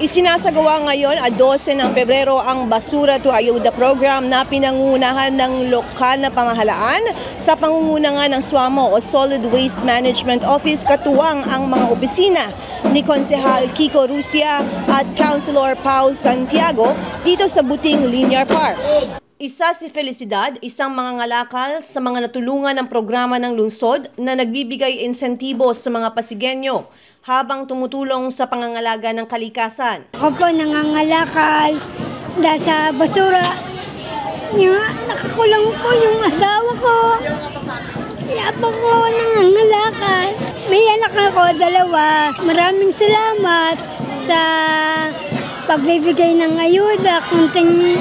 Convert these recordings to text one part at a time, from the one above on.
Isinasagawa ngayon 12 ng Pebrero ang Basura to Ayuda program na pinangunahan ng lokal na pamahalaan sa pangunguna nga ng SWAMO o Solid Waste Management Office, katuwang ang mga opisina ni Konsehal Kiko Rustia at Councilor Pau Santiago dito sa Buting Linear Park. Isa si Felicidad, isang mangangalakal sa mga natulungan ng programa ng lungsod na nagbibigay insentibo sa mga Pasigueño habang tumutulong sa pangangalaga ng kalikasan. Ako po nangangalakal dahil sa basura. Nakakulang po yung asawa ko. Kaya po ko nangangalakal. May anak ako, 2. Maraming salamat sa pagbibigay ng ayuda, kunting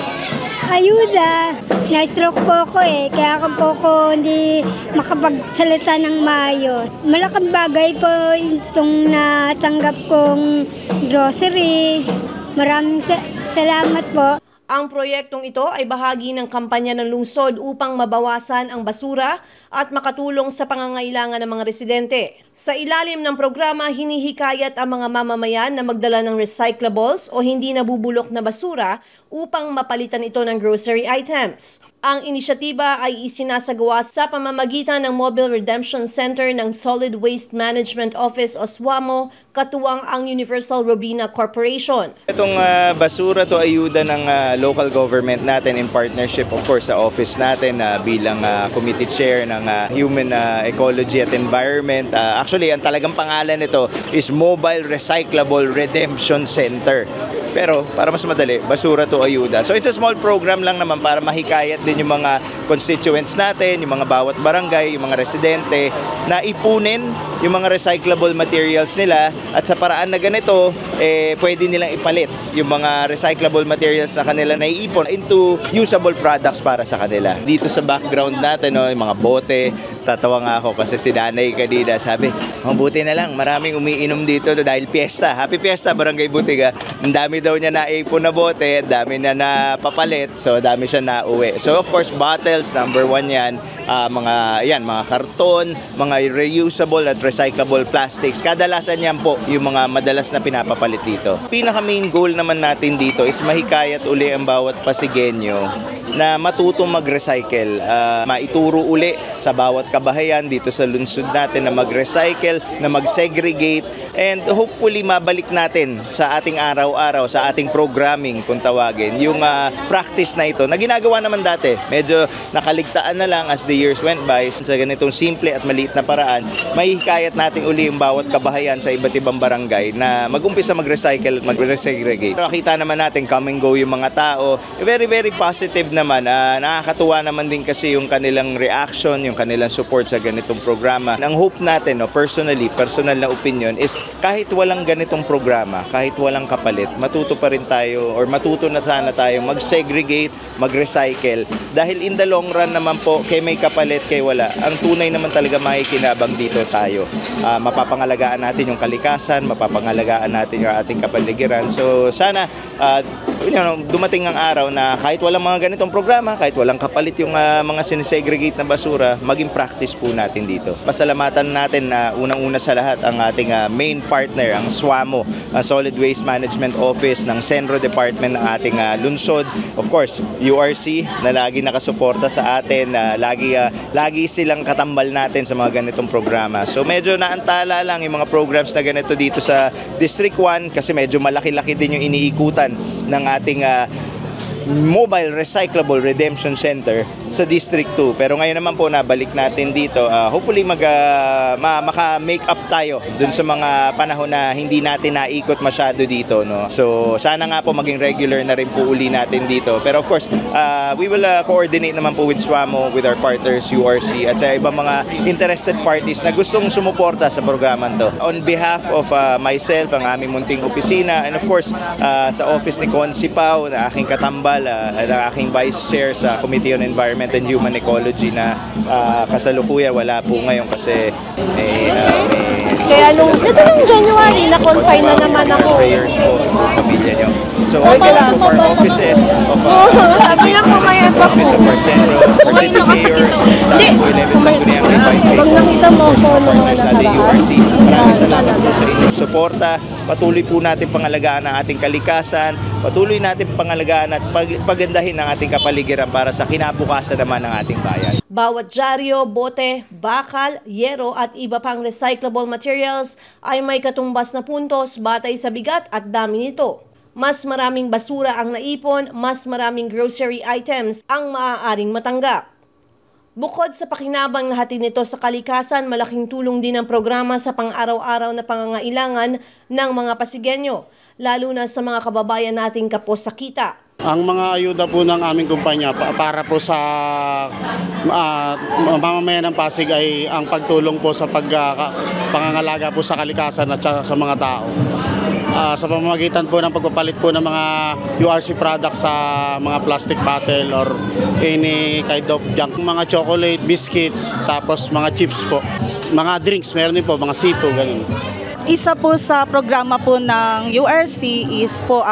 ayuda. Na-stroke po ako kaya ako hindi makapagsalita ng maayos. Malaking bagay po itong natanggap kong grocery. Maraming salamat po. Ang proyektong ito ay bahagi ng kampanya ng lungsod upang mabawasan ang basura at makatulong sa pangangailangan ng mga residente. Sa ilalim ng programa, hinihikayat ang mga mamamayan na magdala ng recyclables o hindi nabubulok na basura upang mapalitan ito ng grocery items. Ang inisyatiba ay isinasagawa sa pamamagitan ng Mobile Redemption Center ng Solid Waste Management Office o SWAMO, katuwang ang Universal Robina Corporation. Itong basura to ayuda ng local government natin in partnership of course sa office natin bilang committee chair ng Human Ecology at Environment. Actually, ang talagang pangalan nito is Mobile Recyclable Redemption Center. Pero para mas madali, basura to ayuda. So it's a small program lang naman para mahikayat din yung mga constituents natin, yung mga bawat barangay, yung mga residente na ipunin yung mga recyclable materials nila at sa paraan na ganito, pwede nilang ipalit yung mga recyclable materials na kanila naiipon into usable products para sa kanila. Dito sa background natin, yung mga bote, tatawa nga ako kasi si Nanay kanina sabi, mabuti na lang, maraming umiinom dito dahil piyesta. Happy Fiesta, Barangay Butiga. Ang dami daw niya naipon na bote, dami na napapalit, so dami siya nauwi. So of course, bottles, number 1 yan, mga karton, mga reusable at recyclable plastics. Kadalasan yan po yung mga madalas na pinapapalit dito. Pinaka main goal naman natin dito is mahikayat uli ang bawat Pasigueño na matutong mag-recycle, maituro uli sa bawat kabahayan dito sa lungsod natin na mag-recycle, na mag-segregate, and hopefully mabalik natin sa ating araw-araw, sa ating programming kung tawagin, yung practice na ito na ginagawa naman dati. Medyo nakaligtaan na lang as the years went by. Sa ganitong simple at maliit na paraan, mahihikayat natin uli yung bawat kabahayan sa iba't ibang barangay na mag-umpisa mag-recycle at mag-resegregate. Nakita naman natin come and go yung mga tao. Very, very positive naman. Nakakatuwa naman din kasi yung kanilang reaction, yung kanilang support sa ganitong programa. Ang hope natin, personal na opinion is kahit walang ganitong programa, kahit walang kapalit, matuto pa rin tayo or matuto na sana tayo mag-segregate, mag-recycle. Dahil in the long run naman po, kay may kapalit, kay wala, ang tunay naman talaga makikinabang dito tayo. Mapapangalagaan natin yung kalikasan, mapapangalagaan natin yung ating kapaligiran. So sana dumating ang araw na kahit walang mga ganitong programa, kahit walang kapalit yung mga sinesegregate na basura, maging practice po natin dito. Pasalamatan natin na unang-una sa lahat ang ating main partner, ang SWAMO, ang Solid Waste Management Office ng Centro Department ng ating lungsod. Of course, URC na lagi nakasuporta sa atin, lagi silang katambal natin sa mga ganitong programa. So medyo naantala lang yung mga programs na ganito dito sa District 1 kasi medyo malaki-laki din yung iniikutan ng ating Mobile Recyclable Redemption Center sa District 2. Pero ngayon naman po nabalik natin dito. Hopefully maka-make up tayo dun sa mga panahon na hindi natin naikot masyado dito. No? So sana nga po maging regular na rin po uli natin dito. Pero of course, we will coordinate naman po with SWAMO, with our partners, URC, at sa ibang mga interested parties na gustong sumuporta sa programang to. On behalf of myself, ang aming munting opisina, and of course, sa office ni Consi Pau, na aking katambal, na aking vice chair sa Committee on Environment and Human Ecology na kasalukuyan wala po ngayon kasi kaya nung January na-confine na naman ako. Prayers po, pamilya nyo. So again, of our offices, of sabi na po ngayon Office of Arseno, our City Mayor, sa po 11 Sangguniang Vice Mayor. Pag nakita mo sa Partners natin URC, maraming salamat po sa inyong suporta. Patuloy po natin pangalagaan ang ating kalikasan, patuloy natin pangalagaan at pagandahin ang ating kapaligiran para sa kinabukasan naman ng ating bayan. Bawat dyaryo, bote, bakal, yero at iba pang recyclable materials ay may katumbas na puntos batay sa bigat at dami nito. Mas maraming basura ang naipon, mas maraming grocery items ang maaaring matanggap. Bukod sa pakinabang na hatid nito sa kalikasan, malaking tulong din ang programa sa pang-araw-araw na pangangailangan ng mga Pasigueño, lalo na sa mga kababayan nating kapos sa kita. Ang mga ayuda po ng aming kumpanya para po sa mamamayan ng Pasig ay ang pagtulong po sa pangangalaga po sa kalikasan at sa mga tao. Sa pamamagitan po ng pagpapalit po ng mga URC products sa mga plastic bottle or any kind of junk, mga chocolate, biscuits, tapos mga chips po, mga drinks, meron din po, mga sito, ganun. Isa po sa programa po ng URC is po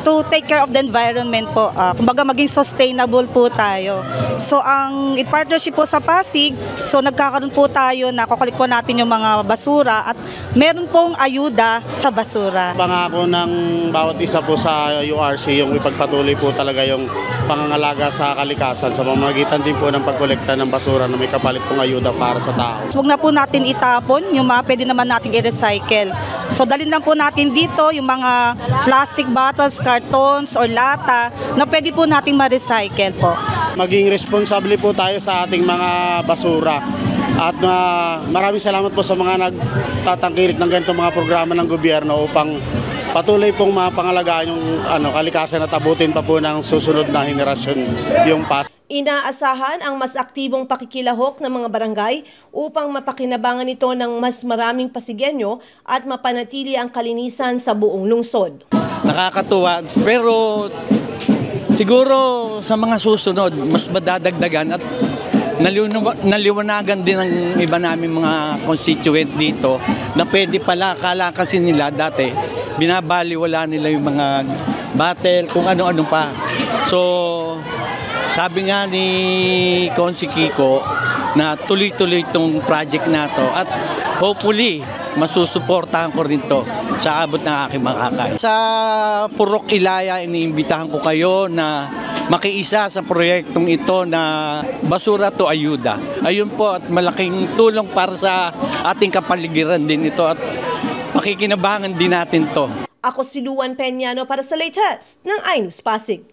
to take care of the environment po. Kumbaga maging sustainable po tayo. So ang partnership po sa Pasig, so nagkakaroon po tayo na kukulik po natin yung mga basura at meron pong ayuda sa basura. Pangako ng bawat isa po sa URC yung ipagpatuloy po talaga yung pangangalaga sa kalikasan sa pamamagitan din po ng pagkolekta ng basura na may kapalit pong ayuda para sa tao. Huwag na po natin itapon yung mga pwede naman nating i-recycle. So dalhin lang po natin dito yung mga plastic bottles, cartons or lata na pwede po nating ma-recycle po. Maging responsable po tayo sa ating mga basura. At maraming salamat po sa mga nagtatangkilik ng ganitong mga programa ng gobyerno upang patuloy pong mapangalagaan yung kalikasan at abutin pa po ng susunod na henerasyon yung Pasig. Inaasahan ang mas aktibong pakikilahok ng mga barangay upang mapakinabangan ito ng mas maraming Pasigueño at mapanatili ang kalinisan sa buong lungsod. Nakakatuwa pero siguro sa mga susunod mas madadagdagan at naliwanagan din ng iba namin mga constituent dito na pwede pala, akala kasi nila dati binabaliwala nila yung mga battle kung ano-ano pa. So sabi nga ni Consi Kiko na tuloy-tuloy itong project na to at hopefully masusuportahan ko rin to sa abot ng aking makakaya. Sa Purok Ilaya, iniimbitahan ko kayo na makiisa sa proyektong ito na Basura to Ayuda. Ayun po at malaking tulong para sa ating kapaligiran din ito at pakikinabangan din natin to. Ako si Luan Peñano para sa latest ng iNews Pasig.